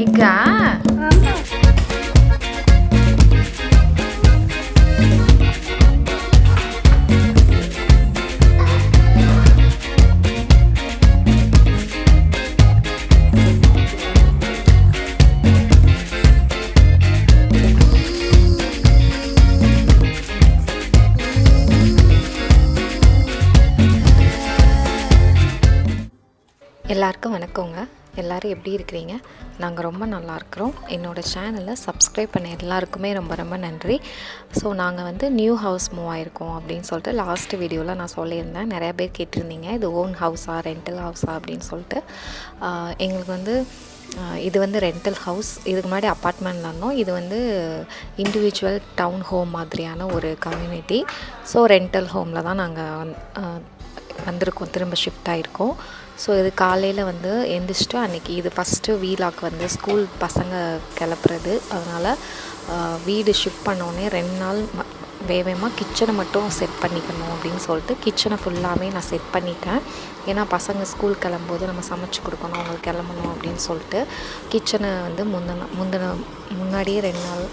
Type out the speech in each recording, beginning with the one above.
எக்கா எல்லாருக்கும் வணக்கங்க. எல்லோரும் எப்படி இருக்கிறீங்க? நாங்கள் ரொம்ப நல்லா இருக்கிறோம். என்னோடய சேனலை சப்ஸ்கிரைப் பண்ண எல்லாருக்குமே ரொம்ப ரொம்ப நன்றி. ஸோ நாங்கள் வந்து நியூ ஹவுஸ் மூவ் ஆகிருக்கோம் அப்படின்னு சொல்லிட்டு லாஸ்ட் வீடியோவில் நான் சொல்லியிருந்தேன். நிறையா பேர் கேட்டிருந்தீங்க, இது ஓன் ஹவுஸா ரெண்டல் ஹவுஸா அப்படின்னு சொல்லிட்டு. எங்களுக்கு வந்து இது வந்து ரெண்டல் ஹவுஸ். இதுக்கு முன்னாடி அப்பார்ட்மெண்ட்டில் இருந்தோம். இது வந்து இண்டிவிஜுவல் டவுன் ஹோம் மாதிரியான ஒரு கம்யூனிட்டி. ஸோ ரெண்டல் ஹோமில் தான் நாங்கள் வந்திருக்கோம், திரும்ப ஷிஃப்ட் ஆகிருக்கோம். ஸோ இது காலையில் வந்து எந்திரிச்சிட்டு அன்றைக்கி இது ஃபஸ்ட்டு வீலாக் வந்து ஸ்கூல் பசங்க கிளப்புறது. அதனால் வீடு ஷிஃப்ட் பண்ணோடனே 2 நாள் வேகமாக கிச்சனை மட்டும் செட் பண்ணிக்கணும் அப்படின்னு சொல்லிட்டு கிச்சனை ஃபுல்லாகவே நான் செட் பண்ணிட்டேன். ஏன்னா பசங்க ஸ்கூல் கிளம்பும்போது நம்ம சமைச்சு கொடுக்கணும், அவங்களுக்கு கிளம்பணும் அப்படின்னு சொல்லிட்டு கிச்சனை வந்து முன்னாடியே 2 நாள்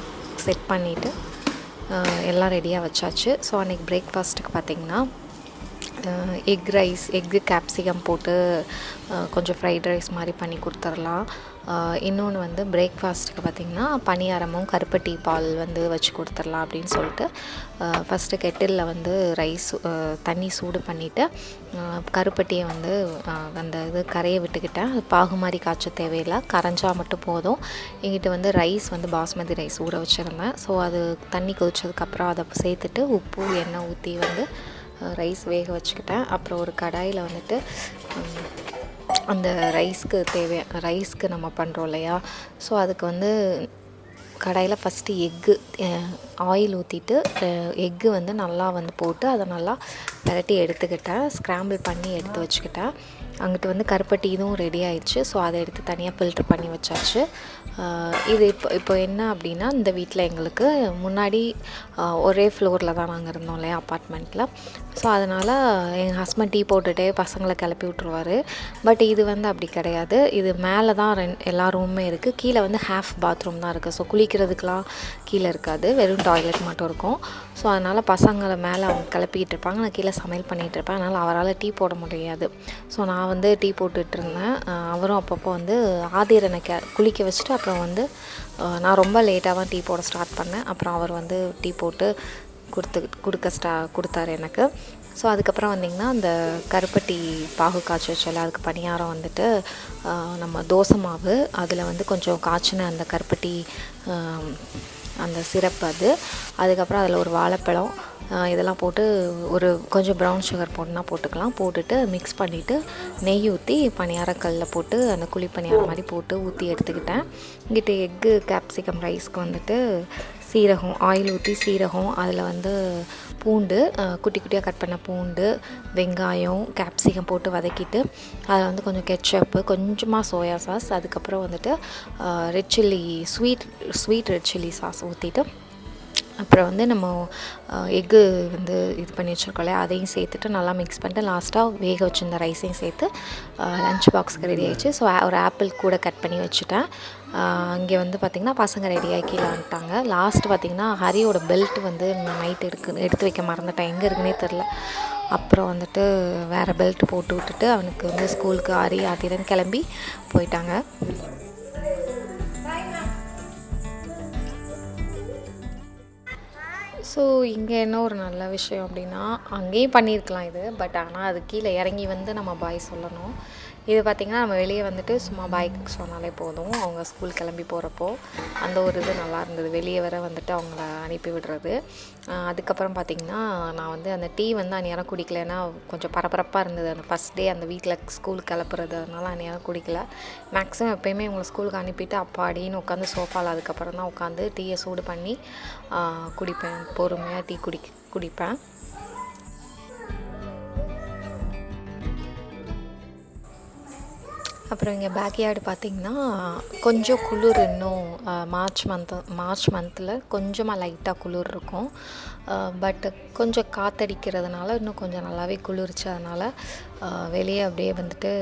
செட் பண்ணிவிட்டு எல்லாம் ரெடியாக வச்சாச்சு. ஸோ அன்றைக்கி பிரேக்ஃபாஸ்ட்டுக்கு பார்த்திங்கன்னா எக்கு கேப்சிகம் போட்டு கொஞ்சம் ஃப்ரைட் ரைஸ் மாதிரி பண்ணி கொடுத்துர்லாம். இன்னொன்று வந்து பிரேக்ஃபாஸ்ட்டுக்கு பார்த்திங்கன்னா பணியாரமும் கருப்பட்டி பால் வந்து வச்சு கொடுத்துர்லாம் அப்படின்னு சொல்லிட்டு ஃபஸ்ட்டு கெட்டிலில் வந்து தண்ணி சூடு பண்ணிவிட்டு கருப்பட்டியை வந்து அந்த இது கரையை விட்டுக்கிட்டேன். பாகு மாதிரி காய்ச்ச தேவையில்லை, கரைஞ்சால் மட்டும் போதும். எங்கிட்ட வந்து ரைஸ் வந்து பாஸ்மதி ரைஸ் ஊற வச்சுருந்தேன். ஸோ அது தண்ணி கொதிச்சதுக்கப்புறம் அதை சேர்த்துட்டு உப்பு எண்ணெய் ஊற்றி வந்து ரைஸ் வேக வச்சுக்கிட்டேன். அப்புறம் ஒரு கடாயில் வந்துட்டு அந்த ரைஸ்க்கு நம்ம பண்ணுறோம் இல்லையா, ஸோ அதுக்கு வந்து கடாயில் ஃபஸ்ட்டு ஆயில் ஊற்றிட்டு எக்கு வந்து நல்லா வந்து போட்டு அதை நல்லா விரட்டி எடுத்துக்கிட்டேன். ஸ்க்ராம்பிள் பண்ணி எடுத்து வச்சுக்கிட்டேன். அங்கிட்டு வந்து கருப்பட்டி இதுவும் ரெடி ஆயிடுச்சு. ஸோ அதை எடுத்து தனியாக ஃபில்ட்ரு பண்ணி வச்சாச்சு. இது இப்போ என்ன அப்படின்னா, இந்த வீட்டில் எங்களுக்கு முன்னாடி ஒரே ஃப்ளோரில் தான் நாங்கள் இருந்தோம் இல்லையா அப்பார்ட்மெண்ட்டில். ஸோ அதனால் எங்கள் ஹஸ்பண்ட் டீ போட்டுகிட்டே பசங்களை கிளப்பி விட்ருவார். பட் இது வந்து அப்படி கிடையாது. இது மேலே தான் எல்லா ரூமுமே இருக்குது. கீழே வந்து ஹாஃப் பாத்ரூம் தான் இருக்குது. ஸோ குளிக்கிறதுக்கெலாம் கீழே இருக்காது, வெறும் டாய்லெட் மட்டும் இருக்கும். ஸோ அதனால் பசங்களை மேலே அவங்க கிளப்பிக்கிட்டு இருப்பாங்க, நான் கீழே சமையல் பண்ணிகிட்டு இருப்பேன். அதனால் அவரால் டீ போட முடியாது. ஸோ நான் வந்து டீ போட்டுட்டு இருந்தேன். அவரும் அப்பப்போ வந்து ஆதிரனை குளிக்க வச்சுட்டு அப்புறம் வந்து நான் ரொம்ப லேட்டாக தான் டீ போட ஸ்டார்ட் பண்ணேன். அப்புறம் அவர் வந்து டீ போட்டு கொடுத்தாரு எனக்கு. ஸோ அதுக்கப்புறம் வந்திங்கன்னா அந்த கருப்பட்டி பாகு காய்ச்சி வச்சால அதுக்கு பணியாரம் வந்துட்டு நம்ம தோசை மாவு, அதில் வந்து கொஞ்சம் காய்ச்சின அந்த கருப்பட்டி அந்த சிரப்பு அதுக்கப்புறம் அதில் ஒரு வாழைப்பழம் இதெல்லாம் போட்டு ஒரு கொஞ்சம் ப்ரௌன் சுகர் போட்டுக்கலாம். போட்டுட்டு மிக்ஸ் பண்ணிவிட்டு நெய் ஊற்றி பணியாரக்கல்லில் போட்டு அந்த குழி பணியாரம் மாதிரி போட்டு ஊற்றி எடுத்துக்கிட்டேன். இங்கிட்ட எக்கு கேப்சிகம் ரைஸ்க்கு வந்துட்டு ஆயில் ஊற்றி சீரகம், அதில் வந்து பூண்டு குட்டி குட்டியாக கட் பண்ண பூண்டு, வெங்காயம், கேப்சிகம் போட்டு வதக்கிட்டு அதில் வந்து கொஞ்சம் கெச்சப்பு, கொஞ்சமாக சோயா சாஸ், அதுக்கப்புறம் வந்துட்டு red chilli sweet red chilli sauce ஊற்றிட்டு அப்புறம் வந்து நம்ம எக்கு வந்து இது பண்ணி வச்சுருக்கோம்ல அதையும் சேர்த்துட்டு நல்லா மிக்ஸ் பண்ணிட்டு லாஸ்ட்டாக வேக வச்சுருந்த ரைஸையும் சேர்த்து லஞ்ச் பாக்ஸுக்கு ரெடி ஆகிடுச்சு. ஸோ ஒரு ஆப்பிள் கூட கட் பண்ணி வச்சுட்டேன். இங்கே வந்து பார்த்திங்கன்னா பசங்க ரெடியாகி கீழே வந்துட்டாங்க. லாஸ்ட்டு பார்த்திங்கன்னா ஹரியோட பெல்ட் வந்து நைட் எடுத்து வைக்க மறந்துட்டேன், எங்கே இருக்குன்னே தெரில. அப்புறம் வந்துட்டு வேறு பெல்ட் போட்டு விட்டுட்டு அவனுக்கு வந்து ஸ்கூலுக்கு ஆதிரன் கிளம்பி போயிட்டாங்க. ஸோ இங்கே என்ன ஒரு நல்ல விஷயம் அப்படின்னா, அங்கேயும் பண்ணியிருக்கலாம் இது, பட் ஆனால் அது கீழே இறங்கி வந்து நம்ம பாய் சொல்லணும். இது பார்த்திங்கன்னா நம்ம வெளியே வந்துட்டு சும்மா பாய்க்கு சொன்னாலே போதும், அவங்க ஸ்கூல் கிளம்பி போகிறப்போ அந்த ஒரு இது நல்லா இருந்தது. வெளியே வர வந்துட்டு அவங்கள அனுப்பி விடுறது. அதுக்கப்புறம் பார்த்திங்கன்னா நான் வந்து அந்த டீ வந்து அந்நேரம் குடிக்கலைன்னா கொஞ்சம் பரபரப்பாக இருந்தது. அந்த ஃபஸ்ட் டே அந்த வீட்டில் ஸ்கூலுக்கு கிளப்புறது, அதனால அந்நேரம் குடிக்கல. மேக்ஸிமம் எப்போயுமே இவங்களை ஸ்கூலுக்கு அனுப்பிட்டு அப்பாடின்னு உட்காந்து சோஃபாவில் அதுக்கப்புறம் தான் உட்காந்து டீயை சூடு பண்ணி குடிப்பேன். பொறுமையாக டீ குடிப்பேன். அப்புறம் இங்கே பேக்யார்டு பார்த்திங்கன்னா கொஞ்சம் குளிர், இன்னும் மார்ச் மந்தில் கொஞ்சமாக லைட்டாக குளிர் இருக்கும். பட் கொஞ்சம் காற்றடிக்கிறதுனால இன்னும் கொஞ்சம் நல்லாவே குளிர்ச்சி. அதனால் வெளியே அப்படியே வந்துட்டு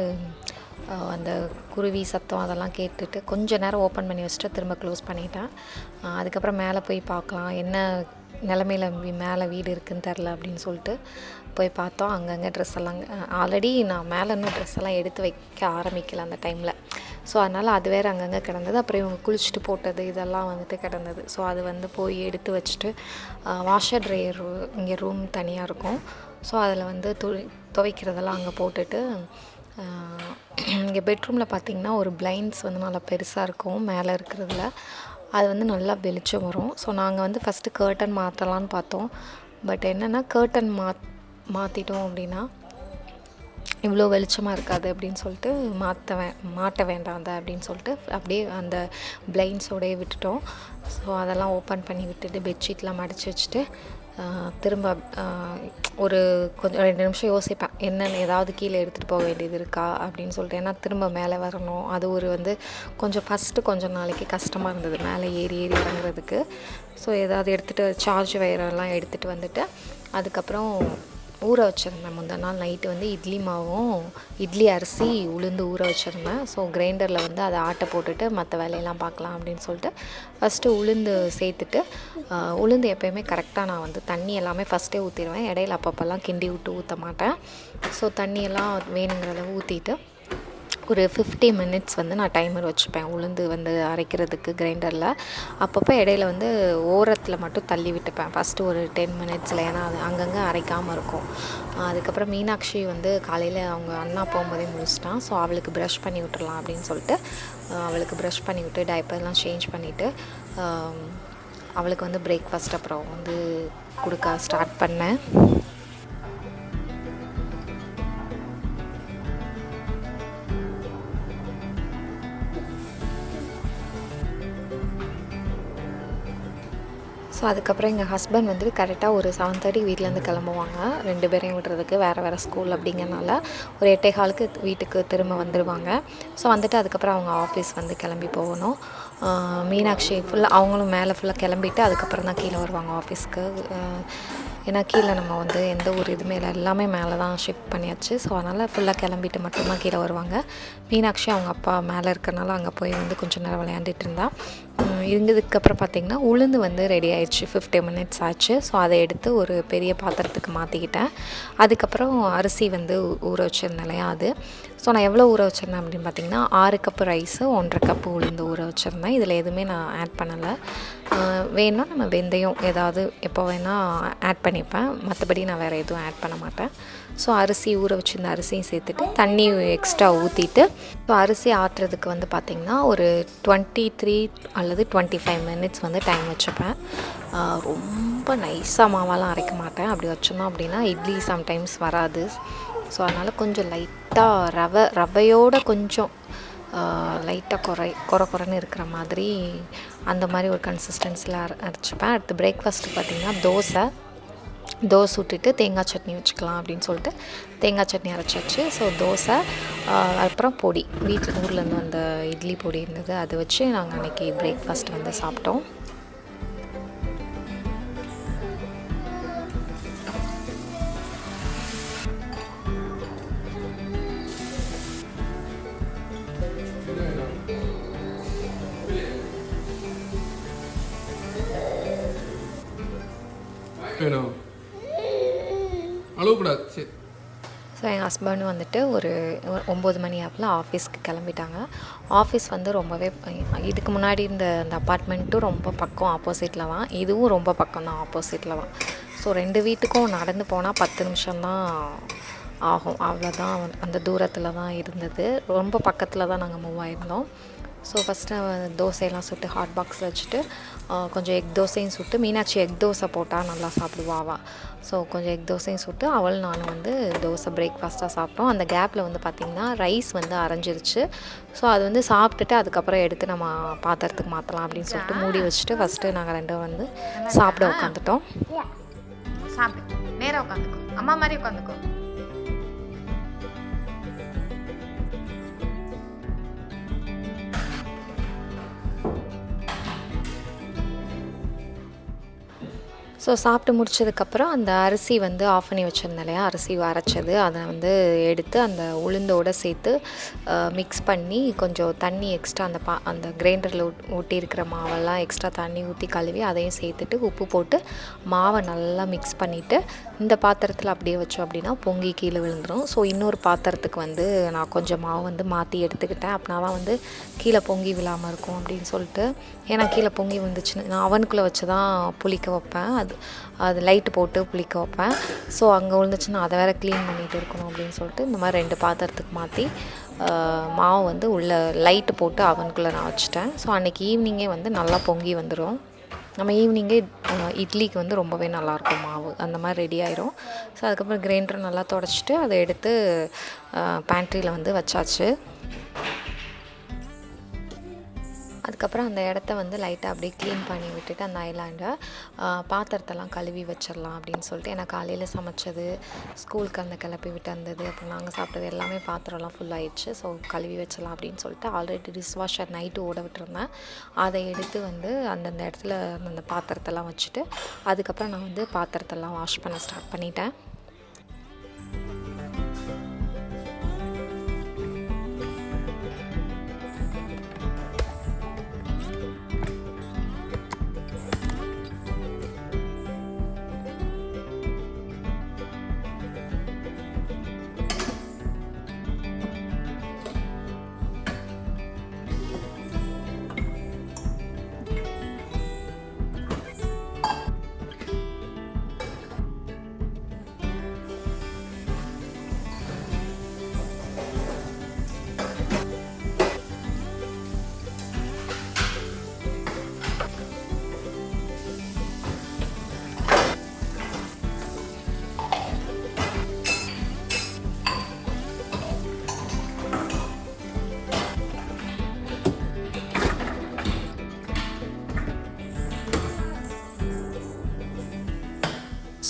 அந்த குருவி சத்தம் அதெல்லாம் கேட்டுட்டு கொஞ்ச நேரம் ஓப்பன் பண்ணி வச்சுட்டு திரும்ப க்ளோஸ் பண்ணிட்டேன். அதுக்கப்புறம் மேலே போய் பார்க்கலாம், என்ன நிலமையில மேலே வீடு இருக்குதுன்னு தெரில அப்படின்னு சொல்லிட்டு போய் பார்த்தோம். அங்கங்கே ட்ரெஸ் எல்லாம் ஆல்ரெடி நான் மேலே இன்னும் ட்ரெஸ் எல்லாம் எடுத்து வைக்க ஆரம்பிக்கல அந்த டைமில். ஸோ அதனால் அது வேறு அங்கங்கே கிடந்தது. அப்புறம் இவங்க குளிச்சுட்டு போட்டது இதெல்லாம் வந்துட்டு கிடந்தது. ஸோ அது வந்து போய் எடுத்து வச்சுட்டு வாஷர் ட்ரையர் இங்கே ரூம் தனியாக இருக்கும். ஸோ அதில் வந்து துவைக்கிறதெல்லாம் அங்கே போட்டுட்டு இங்கே பெட்ரூமில் பார்த்திங்கன்னா ஒரு பிளைண்ட்ஸ் வந்து நல்லா பெருசாக இருக்கும் மேலே இருக்கிறதுல. அது வந்து நல்லா வெளிச்சம் வரும். ஸோ நாங்கள் வந்து ஃபஸ்ட்டு கர்ட்டன் மாற்றலான்னு பார்த்தோம். பட் என்னென்னா கர்ட்டன் மாற்றிட்டோம் அப்படின்னா இவ்வளோ வெளிச்சமாக இருக்காது அப்படின்னு சொல்லிட்டு மாட்ட வேண்டாம் அதை அப்படின்னு சொல்லிட்டு அப்படியே அந்த பிளைண்ட்ஸோடையே விட்டுட்டோம். ஸோ அதெல்லாம் ஓப்பன் பண்ணி விட்டுட்டு பெட்ஷீட்லாம் மடித்து வச்சுட்டு திரும்ப ஒரு கொஞ்சம் 2 நிமிஷம் யோசிப்பேன், என்னென்னு ஏதாவது கீழே எடுத்துகிட்டு போக வேண்டியது இருக்கா அப்படின்னு சொல்லிட்டு. ஏன்னா திரும்ப மேலே வரணும், அது ஒரு வந்து கொஞ்சம் நாளைக்கு கஷ்டமாக இருந்தது மேலே ஏறி இறங்குறதுக்கு. ஸோ ஏதாவது எடுத்துகிட்டு சார்ஜ் வயரெல்லாம் எடுத்துகிட்டு வந்துட்டு அதுக்கப்புறம் ஊற வச்சுருந்தேன். முந்தின நாள் நைட்டு வந்து இட்லி மாவும் இட்லி அரிசி உளுந்து ஊற வச்சுருந்தேன். ஸோ கிரைண்டரில் வந்து அதை ஆட்டை போட்டுட்டு மற்ற வேலையெல்லாம் பார்க்கலாம் அப்படின்னு சொல்லிட்டு ஃபஸ்ட்டு உளுந்து சேர்த்துட்டு உளுந்து எப்போயுமே கரெக்டாக நான் வந்து தண்ணி எல்லாமே ஃபஸ்ட்டே ஊற்றிடுவேன். இடையில அப்பப்போல்லாம் கிண்டி விட்டு ஊற்ற மாட்டேன். ஸோ தண்ணியெல்லாம் வேணுங்கிற அளவு ஊற்றிட்டு ஒரு 50 மினிட்ஸ் வந்து நான் டைமர் வச்சுப்பேன் உளுந்து வந்து அரைக்கிறதுக்கு கிரைண்டரில். அப்பப்போ இடையில வந்து ஓரத்தில் மட்டும் தள்ளி விட்டுப்பேன் ஃபஸ்ட்டு ஒரு 10 மினிட்ஸில். ஏன்னா அது அங்கங்கே அரைக்காமல் இருக்கும். அதுக்கப்புறம் மீனாட்சி வந்து காலையில் அவங்க அண்ணா போகும்போதே முடிச்சிட்டான். ஸோ அவளுக்கு ப்ரஷ் பண்ணி விட்டுறலாம் அப்படின்னு சொல்லிட்டு அவளுக்கு ப்ரஷ் பண்ணி விட்டு டைப்பர்லாம் சேஞ்ச் பண்ணிவிட்டு அவளுக்கு வந்து பிரேக்ஃபாஸ்ட் அப்புறம் வந்து கொடுக்க ஸ்டார்ட் பண்ணேன். ஸோ அதுக்கப்புறம் எங்கள் ஹஸ்பண்ட் வந்து கரெக்டாக ஒரு 7:30 வீட்டிலேருந்து கிளம்புவாங்க. 2 பேரையும் விடுறதுக்கு வேறு ஸ்கூல் அப்படிங்கிறனால ஒரு 8:15க்கு வீட்டுக்கு திரும்ப வந்துடுவாங்க. ஸோ வந்துட்டு அதுக்கப்புறம் அவங்க ஆஃபீஸ் வந்து கிளம்பி போகணும். மீனாட்சி ஃபுல்லாக அவங்களும் மேலே ஃபுல்லாக கிளம்பிட்டு அதுக்கப்புறம் தான் கீழே வருவாங்க ஆஃபீஸ்க்கு. ஏன்னா கீழே நம்ம வந்து எந்த ஒரு இதுவுமே இல்லை, எல்லாமே மேலே தான் ஷிஃப்ட் பண்ணியாச்சு. ஸோ அதனால் ஃபுல்லாக கிளம்பிட்டு மட்டும்தான் கீழே வருவாங்க. மீனாட்சி அவங்க அப்பா மேலே இருக்கிறனால அங்கே போய் வந்து கொஞ்சம் நேரம் விளையாண்டுட்டு இருந்தா. இருந்ததுக்கப்புறம் பார்த்திங்கன்னா உளுந்து வந்து ரெடி ஆயிடுச்சு, 50 மினிட்ஸ் ஆச்சு. ஸோ அதை எடுத்து ஒரு பெரிய பாத்திரத்துக்கு மாற்றிக்கிட்டேன். அதுக்கப்புறம் அரிசி வந்து ஊற வச்சுருந்தேன் இல்லையா அது. ஸோ நான் எவ்வளோ ஊற வச்சுருந்தேன் அப்படின்னு பார்த்திங்கன்னா 6 கப்பு ரைஸு 1.5 கப்பு உளுந்து ஊற வச்சுருந்தேன். இதில் எதுவுமே நான் ஆட் பண்ணலை. வேணும்னா நம்ம வெந்தயம் ஏதாவது எப்போ வேணால் ஆட் பண்ணிப்பேன், மற்றபடி நான் வேறு எதுவும் ஆட் பண்ண மாட்டேன். ஸோ அரிசி ஊற வச்சுருந்த அரிசியும் சேர்த்துட்டு தண்ணி எக்ஸ்ட்ரா ஊற்றிட்டு ஸோ அரிசி ஆட்டுறதுக்கு வந்து பார்த்திங்கன்னா ஒரு 23 அல்லது 25 மினிட்ஸ் வந்து டைம் வச்சுப்பேன். ரொம்ப நைஸாக மாவாலாம் அரைக்க மாட்டேன். அப்படி வச்சோம்னா அப்படின்னா இட்லி சம்டைம்ஸ் வராது. ஸோ அதனால் கொஞ்சம் லைட்டாக ரவையோடு கொஞ்சம் லைட்டாக குறைன்னு இருக்கிற மாதிரி அந்த மாதிரி ஒரு கன்சிஸ்டன்சியில் அரைச்சிப்பேன். அடுத்து பிரேக்ஃபாஸ்ட்டு பார்த்திங்கன்னா தோசை விட்டுட்டு தேங்காய் சட்னி வச்சுக்கலாம் அப்படின்னு சொல்லிட்டு தேங்காய் சட்னி அரைச்சாச்சு. ஸோ தோசை அப்புறம் பொடி வீட்டில் ஊர்லேருந்து வந்த இட்லி பொடி இருந்தது, அதை வச்சு நாங்கள் அன்றைக்கி பிரேக்ஃபாஸ்ட் வந்து சாப்பிட்டோம். சரி. ஸோ எங்கள் ஹஸ்பண்டும் வந்துட்டு ஒரு 9 மணி ஆப்பில் ஆஃபீஸ்க்கு கிளம்பிட்டாங்க. ஆஃபீஸ் வந்து ரொம்பவே இதுக்கு முன்னாடி இந்த அப்பார்ட்மெண்ட்டும் ரொம்ப பக்கம் ஆப்போசிட்டில் தான், இதுவும் ரொம்ப பக்கம் தான் ஆப்போசிட்டில் தான். ஸோ 2 வீட்டுக்கும் நடந்து போனால் 10 நிமிஷம்தான் ஆகும், அவ்வளோதான். அந்த தூரத்தில் தான் இருந்தது, ரொம்ப பக்கத்தில் தான் நாங்கள் மூவ் ஆகிருந்தோம். ஸோ ஃபஸ்ட்டு தோசையெல்லாம் சுட்டு ஹாட் பாக்ஸில் வச்சுட்டு கொஞ்சம் எக் தோசையும் சுட்டு, மீனாட்சி எக் தோசை போட்டால் நல்லா சாப்பிடுவாவா. ஸோ கொஞ்சம் எக் தோசையும் சுட்டு நானும் வந்து தோசை பிரேக்ஃபாஸ்ட்டாக சாப்பிட்டோம். அந்த கேப்பில் வந்து பார்த்திங்கன்னா ரைஸ் வந்து அரைஞ்சிருச்சு. ஸோ அது வந்து சாப்பிட்டுட்டு அதுக்கப்புறம் எடுத்து நம்ம பாத்திரத்துக்கு மாற்றலாம் அப்படின்னு சொல்லிட்டு மூடி வச்சுட்டு ஃபஸ்ட்டு நாங்கள் 2 வந்து சாப்பிட உட்காந்துட்டோம். சாப்பிடு, நேராக உட்காந்துக்கோ, அம்மா மாதிரி உட்காந்துக்கோ. ஸோ சாப்பிட்டு முடிச்சதுக்கப்புறம் அந்த அரிசி வந்து ஆஃப் பண்ணி வச்சுருந்தேன் இல்லையா, அரிசி அரைச்சது அதை வந்து எடுத்து அந்த உளுந்தோடு சேர்த்து மிக்ஸ் பண்ணி கொஞ்சம் தண்ணி எக்ஸ்ட்ரா அந்த கிரைண்டரில் ஊட்டி இருக்கிற மாவெல்லாம் எக்ஸ்ட்ரா தண்ணி ஊற்றி கழுவி அதையும் சேர்த்துட்டு உப்பு போட்டு மாவை நல்லா மிக்ஸ் பண்ணிவிட்டு இந்த பாத்திரத்தில் அப்படியே வச்சோம் அப்படின்னா பொங்கி கீழே விழுந்துடும். ஸோ இன்னொரு பாத்திரத்துக்கு வந்து நான் கொஞ்சம் மாவு வந்து மாற்றி எடுத்துக்கிட்டேன். அப்படின்னா தான் வந்து கீழே பொங்கி விழாமல் இருக்கும் அப்படின்னு சொல்லிட்டு. ஏன்னா கீழே பொங்கி வந்துச்சுன்னு நான் அவனுக்குள்ளே வச்சு தான் புளிக்க வைப்பேன். அது லைட்டு போட்டு புளிக்க வைப்பேன். ஸோ அங்கே விழுந்துச்சுன்னா அதை வேறு க்ளீன் பண்ணிகிட்டு இருக்கணும் அப்படின்னு சொல்லிட்டு இந்த மாதிரி 2 பாத்திரத்துக்கு மாற்றி மாவு வந்து உள்ளே லைட்டு போட்டு அவனுக்குள்ளே நான் வச்சுட்டேன். ஸோ அன்றைக்கி ஈவினிங்கே வந்து நல்லா பொங்கி வந்துடும். நம்ம ஈவினிங்கே இட்லிக்கு வந்து ரொம்பவே நல்லாயிருக்கும் மாவு அந்த மாதிரி ரெடி ஆயிரும். ஸோ அதுக்கப்புறம் கிரைண்டர் நல்லா தொடச்சிட்டு அதை எடுத்து பேண்ட்ரியில் வந்து வச்சாச்சு. அதுக்கப்புறம் அந்த இடத்த வந்து லைட்டாக அப்படியே க்ளீன் பண்ணி விட்டுட்டு அந்த ஐலாண்டை பாத்திரத்தெல்லாம் கழுவி வச்சிடலாம் அப்படின்னு சொல்லிட்டு. ஏன்னா காலையில் சமைச்சது, ஸ்கூலுக்கு அந்த கிளப்பி விட்டு வந்தது, அப்புறம் நாங்கள் சாப்பிட்டது எல்லாமே பாத்திரம்லாம் ஃபுல்லாகிடுச்சு. ஸோ கழுவி வச்சிடலாம் அப்படின்னு சொல்லிட்டு ஆல்ரெடி டிஷ் வாஷர் நைட்டு ஓட விட்டுருந்தேன். அதை எடுத்து வந்து அந்தந்த இடத்துல அந்த பாத்திரத்தெல்லாம் வச்சுட்டு அதுக்கப்புறம் நான் வந்து பாத்திரத்தெல்லாம் வாஷ் பண்ண ஸ்டார்ட் பண்ணிட்டேன்.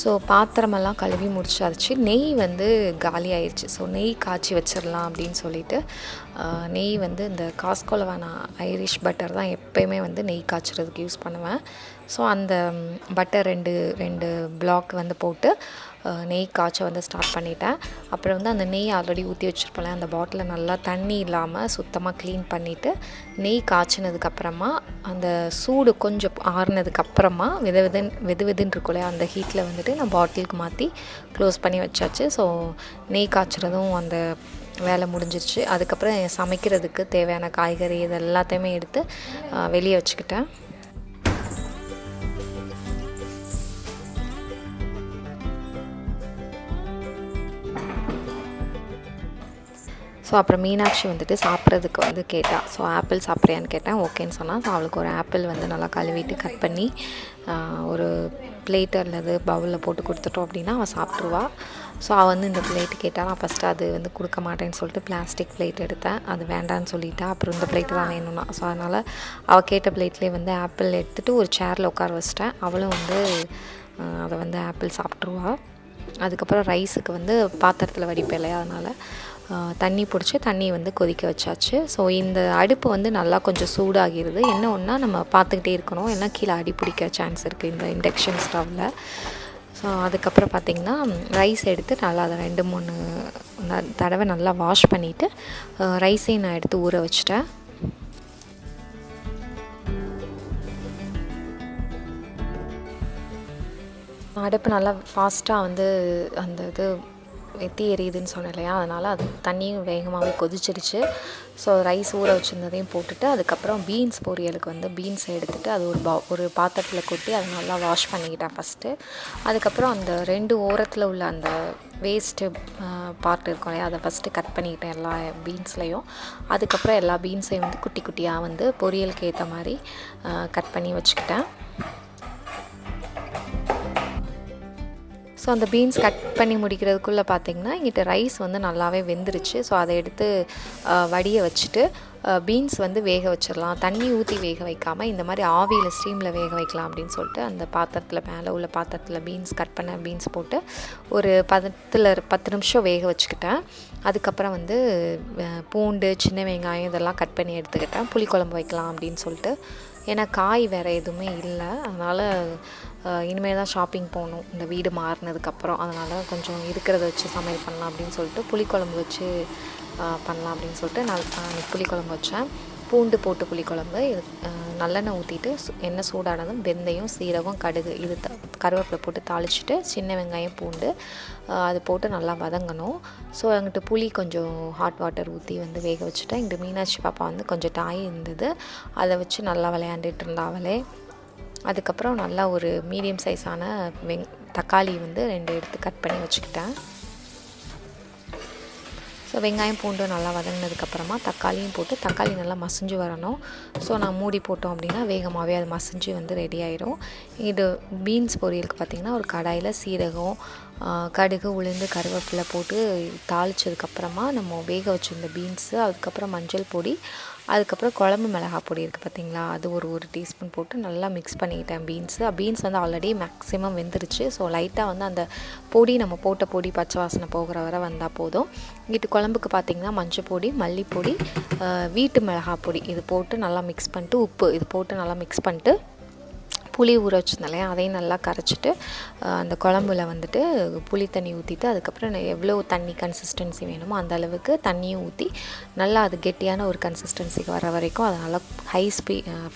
ஸோ பாத்திரமெல்லாம் கழுவி முடிச்சாச்சு. நெய் வந்து காலி ஆயிடுச்சு. ஸோ நெய் காய்ச்சி வச்சிடலாம் அப்படின்னு சொல்லிட்டு நெய் வந்து இந்த காஸ்கோவில் வேணாம் ஐரிஷ் பட்டர் தான் எப்போயுமே வந்து நெய் காய்ச்சறதுக்கு யூஸ் பண்ணுவேன். ஸோ அந்த பட்டர் ரெண்டு பிளாக் வந்து போட்டு நெய் காய்ச்ச வந்து ஸ்டார்ட் பண்ணிட்டேன். அப்புறம் வந்து அந்த நெய் ஆல்ரெடி ஊற்றி வச்சுருப்பேன் அந்த பாட்டிலை நல்லா தண்ணி இல்லாமல் சுத்தமாக க்ளீன் பண்ணிவிட்டு நெய் காய்ச்சினதுக்கப்புறமா அந்த சூடு கொஞ்சம் ஆறுனதுக்கப்புறமா வெதுன்னு இருக்குல்லையா அந்த ஹீட்டில் வந்துட்டு நான் பாட்டிலுக்கு மாற்றி க்ளோஸ் பண்ணி வச்சாச்சு. ஸோ நெய் காய்ச்சறதும் அந்த வேலை முடிஞ்சிருச்சு. அதுக்கப்புறம் சமைக்கிறதுக்கு தேவையான காய்கறி இது எல்லாத்தையுமே எடுத்து வெளியே வச்சுக்கிட்டேன். ஸோ அப்புறம் மீனாட்சி வந்துட்டு சாப்பிட்றதுக்கு வந்து கேட்டாள். ஸோ ஆப்பிள் சாப்பிட்றியான்னு கேட்டேன். ஓகேன்னு சொன்னால். ஸோ அவளுக்கு ஒரு ஆப்பிள் வந்து நல்லா கழுவிட்டு கட் பண்ணி ஒரு பிளேட்டு அல்லது பவுலில் போட்டு கொடுத்துட்டோம் அப்படின்னா அவள் சாப்பிட்ருவா. ஸோ அவள் வந்து இந்த பிளேட்டு கேட்டால் நான் ஃபஸ்ட்டு அது வந்து கொடுக்க மாட்டேன்னு சொல்லிட்டு பிளாஸ்டிக் பிளேட் எடுத்தேன். அது வேண்டான்னு சொல்லிட்டா. அப்புறம் இந்த பிளேட்டு தான் வேணும்னா. ஸோ அதனால் அவள் கேட்ட பிளேட்லேயே வந்து ஆப்பிள் எடுத்துகிட்டு ஒரு சேரில் உட்கார வச்சிட்டேன். அவளும் வந்து அதை வந்து ஆப்பிள் சாப்பிட்ருவா. அதுக்கப்புறம் ரைஸுக்கு வந்து பாத்திரத்தில் வடிப்பேன் இல்லையா, அதனால் தண்ணி பிடிச்சி தண்ணி வந்து கொதிக்க வச்சாச்சு. ஸோ இந்த அடுப்பு வந்து நல்லா கொஞ்சம் சூடாகிடுது. என்ன ஒன்றா நம்ம பார்த்துக்கிட்டே இருக்கணும், ஏன்னா கீழே அடி பிடிக்க சான்ஸ் இருக்குது இந்த இண்டக்ஷன் ஸ்டவ்வில். ஸோ அதுக்கப்புறம் பார்த்திங்கன்னா ரைஸ் எடுத்து நல்லா அதை 2-3 தடவை நல்லா வாஷ் பண்ணிவிட்டு ரைஸையும் நான் எடுத்து ஊற வச்சிட்டேன். அடுப்பு நல்லா ஃபாஸ்ட்டாக வந்து அந்த இது எத்தி எரியுதுன்னு சொன்னேன் இல்லையா, அதனால் அது தண்ணியும் வேகமாகவே கொதிச்சிருச்சு. ஸோ ரைஸ் ஊற வச்சுருந்ததையும் போட்டுட்டு அதுக்கப்புறம் பீன்ஸ் பொரியலுக்கு வந்து பீன்ஸை எடுத்துகிட்டு அது ஒரு பாத்திரத்தில் கொட்டி அதை நல்லா வாஷ் பண்ணிக்கிட்டேன் ஃபஸ்ட்டு. அதுக்கப்புறம் அந்த 2 ஓரத்தில் உள்ள அந்த வேஸ்ட்டு பார்ட் இருக்கும் இல்லையா, அதை ஃபஸ்ட்டு கட் பண்ணிக்கிட்டேன் எல்லா பீன்ஸ்லேயும். அதுக்கப்புறம் எல்லா பீன்ஸையும் வந்து குட்டி குட்டியாக வந்து பொரியலுக்கு ஏற்ற மாதிரி கட் பண்ணி வச்சுக்கிட்டேன். ஸோ அந்த பீன்ஸ் கட் பண்ணி முடிக்கிறதுக்குள்ளே பார்த்திங்கன்னா எங்கிட்ட ரைஸ் வந்து நல்லாவே வெந்துருச்சு. ஸோ அதை எடுத்து வடியை வச்சுட்டு பீன்ஸ் வந்து வேக வச்சிடலாம். தண்ணி ஊற்றி வேக வைக்காமல் இந்த மாதிரி ஆவியில் ஸ்டீமில் வேக வைக்கலாம் அப்படின்னு சொல்லிட்டு அந்த பாத்திரத்தில் மேலே உள்ள பாத்திரத்தில் பீன்ஸ் கட் பண்ண பீன்ஸ் போட்டு ஒரு 10 நிமிஷம் வேக வச்சுக்கிட்டேன். அதுக்கப்புறம் வந்து பூண்டு, சின்ன வெங்காயம் இதெல்லாம் கட் பண்ணி எடுத்துக்கிட்டேன். புளிக்குழம்பு வைக்கலாம் அப்படின்னு சொல்லிட்டு. ஏன்னா காய் வேறு எதுவுமே இல்லை, அதனால் இனிமேல் தான் ஷாப்பிங் போகணும் இந்த வீடு மாறினதுக்கப்புறம். அதனால் கொஞ்சம் இருக்கிறத வச்சு சமையல் பண்ணலாம் அப்படின்னு சொல்லிட்டு புளிக்குழம்பு வச்சு பண்ணலாம் அப்படின்னு சொல்லிட்டு நான் புளிக்குழம்பு வச்சேன். பூண்டு போட்டு புளிக்குழம்பு. இது நல்லெண்ணெய் ஊற்றிட்டு எண்ணெய் சூடானதும் வெந்தயம், சீரகம், கடுகு இது கருவேப்பிலை போட்டு தாளிச்சிட்டு சின்ன வெங்காயம், பூண்டு அது போட்டு நல்லா வதங்கணும். ஸோ அங்கிட்டு புளி கொஞ்சம் ஹாட் வாட்டர் ஊற்றி வந்து வேக வச்சுட்டேன். இங்கிட்டு மீனாட்சி பாப்பா வந்து கொஞ்சம் டாய் இருந்தது, அதை வச்சு நல்லா விளையாண்டுட்டு இருந்தா அவளே. அதுக்கப்புறம் நல்லா ஒரு மீடியம் சைஸான தக்காளி வந்து 2 எடுத்து கட் பண்ணி வச்சுக்கிட்டேன். ஸோ வெங்காயம், பூண்டு நல்லா வதங்கினதுக்கப்புறமா தக்காளியும் போட்டு தக்காளி நல்லா மசிஞ்சு வரணும். ஸோ நான் மூடி போட்டோம் அப்படின்னா வேகமாகவே அது மசிஞ்சு வந்து ரெடி ஆயிரும். இது பீன்ஸ் பொரியலுக்கு பார்த்திங்கன்னா ஒரு கடாயில் சீரகம், கடுகு, உளுந்து, கருவேப்பிலை போட்டு தாளித்ததுக்கப்புறமா நம்ம வேக வச்சுருந்த பீன்ஸு, அதுக்கப்புறம் மஞ்சள் பொடி, அதுக்கப்புறம் குழம்பு மிளகாய் பொடி இருக்குது பார்த்திங்களா, அது ஒரு டீஸ்பூன் போட்டு நல்லா மிக்ஸ் பண்ணிக்கிட்டேன். பீன்ஸ் வந்து ஆல்ரெடி மேக்ஸிமம் வெந்துருச்சு. ஸோ லைட்டாக வந்து அந்த பொடி நம்ம போட்ட பொடி பச்சை வாசனை போகிற வரை வந்தால் போதும். இங்கிட்டு குழம்புக்கு பார்த்திங்கன்னா மஞ்சள் பொடி, மல்லிப்பொடி, வீட்டு மிளகாய் பொடி இது போட்டு நல்லா மிக்ஸ் பண்ணிட்டு, உப்பு இது போட்டு நல்லா மிக்ஸ் பண்ணிட்டு புளி ஊற வச்சுருந்தேன் இல்லையா, அதையும் நல்லா கரைச்சிட்டு அந்த குழம்புல வந்துட்டு புளி தண்ணி ஊற்றிட்டு அதுக்கப்புறம் எவ்வளோ தண்ணி கன்சிஸ்டன்சி வேணுமோ அந்த அளவுக்கு தண்ணியும் ஊற்றி நல்லா அது கெட்டியான ஒரு கன்சிஸ்டன்சிக்கு வர வரைக்கும் அதை நல்லா ஹை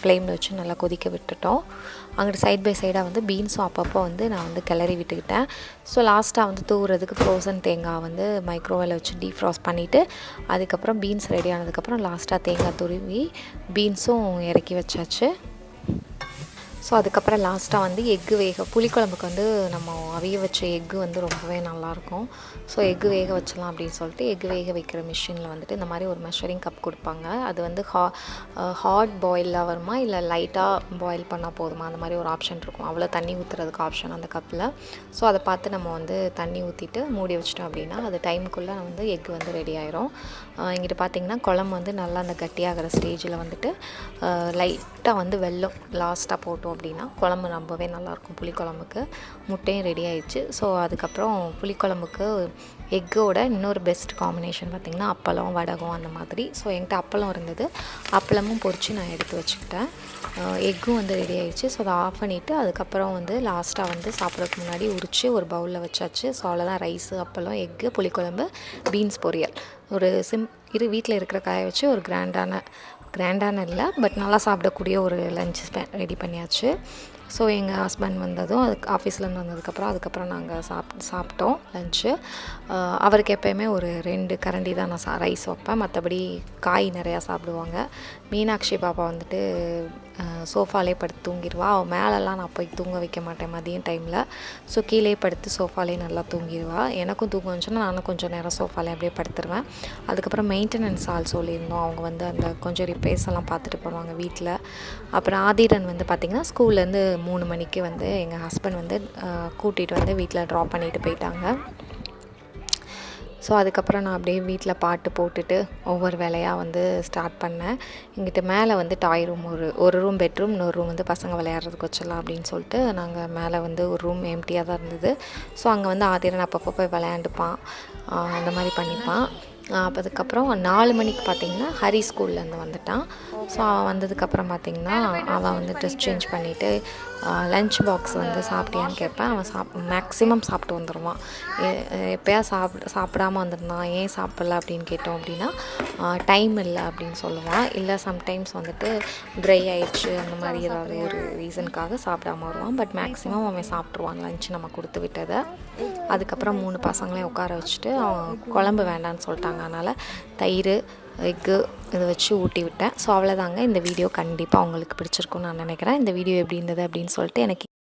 ஃப்ளேமில் வச்சு நல்லா கொதிக்க விட்டுட்டோம். அங்கிட்டு சைட் பை சைடாக வந்து பீன்ஸும் அப்பப்போ வந்து நான் வந்து கிளறி விட்டுக்கிட்டேன். ஸோ லாஸ்ட்டாக வந்து தூவுறதுக்கு ஃப்ரோசன் தேங்காய் வந்து மைக்ரோவேவில் வச்சு டீஃப்ராஸ்ட் பண்ணிவிட்டு அதுக்கப்புறம் பீன்ஸ் ரெடி ஆனதுக்கப்புறம் லாஸ்ட்டாக தேங்காய் துருவி பீன்ஸும் இறக்கி வச்சாச்சு. ஸோ அதுக்கப்புறம் லாஸ்ட்டாக வந்து எக்கு புளிக்குழம்புக்கு வந்து நம்ம அவிய வச்ச எக்கு வந்து ரொம்பவே நல்லாயிருக்கும். ஸோ எக்கு வேக வச்சலாம் அப்படின்னு சொல்லிட்டு எக்கு வேக வைக்கிற மிஷினில் வந்துட்டு இந்த மாதிரி ஒரு மெஷரிங் கப் கொடுப்பாங்க. அது வந்து ஹாட் பாயிலாக வருமா இல்லை லைட்டாக பாயில் பண்ணால் போதுமா, அந்த மாதிரி ஒரு ஆப்ஷன் இருக்கும். அவ்வளோ தண்ணி ஊற்றுறதுக்கு ஆப்ஷன் அந்த கப்பில். ஸோ அதை பார்த்து நம்ம வந்து தண்ணி ஊற்றிட்டு மூடி வச்சிட்டோம் அப்படின்னா அது டைமுக்குள்ளே வந்து எக்கு வந்து ரெடி ஆயிரும். இங்கிட்டு பார்த்திங்கன்னா குழம்பு வந்து நல்லா அந்த கட்டியாகிற ஸ்டேஜில் வந்துட்டு லைட்டாக வந்து வெல்லம் லாஸ்ட்டாக போட்டோம் அப்படின்னா குழம்பு ரொம்பவே நல்லாயிருக்கும். புளிக்குழம்புக்கு முட்டையும் ரெடி ஆயிடுச்சு. ஸோ அதுக்கப்புறம் புளிக்குழம்புக்கு எக்கோட இன்னொரு பெஸ்ட் காம்பினேஷன் பார்த்திங்கன்னா அப்பளம், வடகம் அந்த மாதிரி. ஸோ என்கிட்ட அப்பளம் இருந்தது, அப்பளமும் பொரித்து நான் எடுத்து வச்சுக்கிட்டேன். எக்கும் வந்து ரெடி ஆயிடுச்சு. ஸோ அதை ஆஃப் பண்ணிவிட்டு அதுக்கப்புறம் வந்து லாஸ்ட்டாக வந்து சாப்பிட்றதுக்கு முன்னாடி உரித்து ஒரு பவுலில் வச்சாச்சு. ஸோ அவ்வளோதான், ரைஸு, அப்பளம், எக்கு, புளிக்குழம்பு, பீன்ஸ் பொரியல். ஒரு வீட்டில் இருக்கிற காயை வச்சு ஒரு கிராண்டான இல்லை பட் நல்லா சாப்பிடக்கூடிய ஒரு லஞ்ச் ரெடி பண்ணியாச்சு. ஸோ எங்கள் ஹஸ்பண்ட் வந்ததும் ஆஃபீஸ்லேருந்து அதுக்கப்புறம் நாங்கள் சாப்பிட்டோம் லஞ்சு. அவருக்கு எப்போயுமே ஒரு 2 கரண்டி தான் நான் ரைஸ் வைப்பேன், மற்றபடி காய் நிறையா சாப்பிடுவாங்க. மீனாட்சி பாப்பா வந்துட்டு சோஃபாலே படுத்து தூங்கிடுவா. அவள் மேலெல்லாம் நான் போய் தூங்க வைக்க மாட்டேன் மதியம் டைமில். ஸோ கீழே படுத்து சோஃபாலே நல்லா தூங்கிடுவா. எனக்கும் தூக்கம் வந்துச்சுன்னா நானும் கொஞ்சம் நேரம் சோஃபாலே அப்படியே படுத்துருவேன். அதுக்கப்புறம் மெயின்டெனன்ஸ் ஆள் சொல்லியிருந்தோம், அவங்க வந்து அந்த கொஞ்சம் ரிப்பேர்ஸ் எல்லாம் பார்த்துட்டு போவாங்க வீட்டில். அப்புறம் ஆதிரன் வந்து பார்த்திங்கன்னா ஸ்கூல்லேருந்து 3 மணிக்கு வந்து எங்கள் ஹஸ்பண்ட் வந்து கூட்டிகிட்டு வந்து வீட்டில் ட்ராப் பண்ணிவிட்டு போயிட்டாங்க. ஸோ அதுக்கப்புறம் நான் அப்படியே வீட்டில் பாட்டு போட்டுட்டு ஒவ்வொரு வேலையாக வந்து ஸ்டார்ட் பண்ணேன். இங்கிட்ட மேலே வந்து டாய் ரூம் ஒரு ரூம் பெட்ரூம், இன்னொரு ரூம் வந்து பசங்க விளையாடுறதுக்கு வச்சிடலாம் அப்படின்னு சொல்லிட்டு நாங்கள் மேலே வந்து ஒரு ரூம் எம்டியாக தான் இருந்தது. ஸோ அங்கே வந்து ஆதிரன் அப்பப்போ போய் விளையாண்டுப்பான், அந்த மாதிரி பண்ணிப்பான். அதுக்கப்புறம் 4 மணிக்கு பார்த்திங்கன்னா ஹரி ஸ்கூல்லேருந்து வந்துட்டான். ஸோ அவன் வந்ததுக்கப்புறம் பார்த்திங்கன்னா அவன் வந்து ட்ரெஸ் சேஞ்ச் பண்ணிவிட்டு லஞ்ச் பாக்ஸ் வந்து சாப்பிட்டியான்னு கேட்பேன். அவன் மேக்ஸிமம் சாப்பிட்டு வந்துடுவான். எப்போயா சாப்பிடாமல் வந்துருந்தான், ஏன் சாப்பிடல அப்படின்னு கேட்டோம் அப்படின்னா டைம் இல்லை அப்படின்னு சொல்லுவான். இல்லை சம்டைம்ஸ் வந்துட்டு ட்ரை ஆயிடுச்சு அந்த மாதிரி ஏதாவது ஒரு ரீசனுக்காக சாப்பிடாம வருவான். பட் மேக்ஸிமம் அவன் சாப்பிட்ருவான் லஞ்ச் நம்ம கொடுத்து விட்டதை. அதுக்கப்புறம் 3 பசங்களையும் உட்கார வச்சுட்டு அவன் குழம்பு வேண்டான்னு சொல்லிட்டாங்க, அதனால் தயிர், எக்கு இதை வச்சு ஊட்டி விட்டேன். ஸோ அவ்வளோதாங்க, இந்த வீடியோ கண்டிப்பாக உங்களுக்கு பிடிச்சிருக்குன்னு நான் நினைக்கிறேன். இந்த வீடியோ எப்படி இருந்தது அப்படின்னு சொல்லிட்டு எனக்கு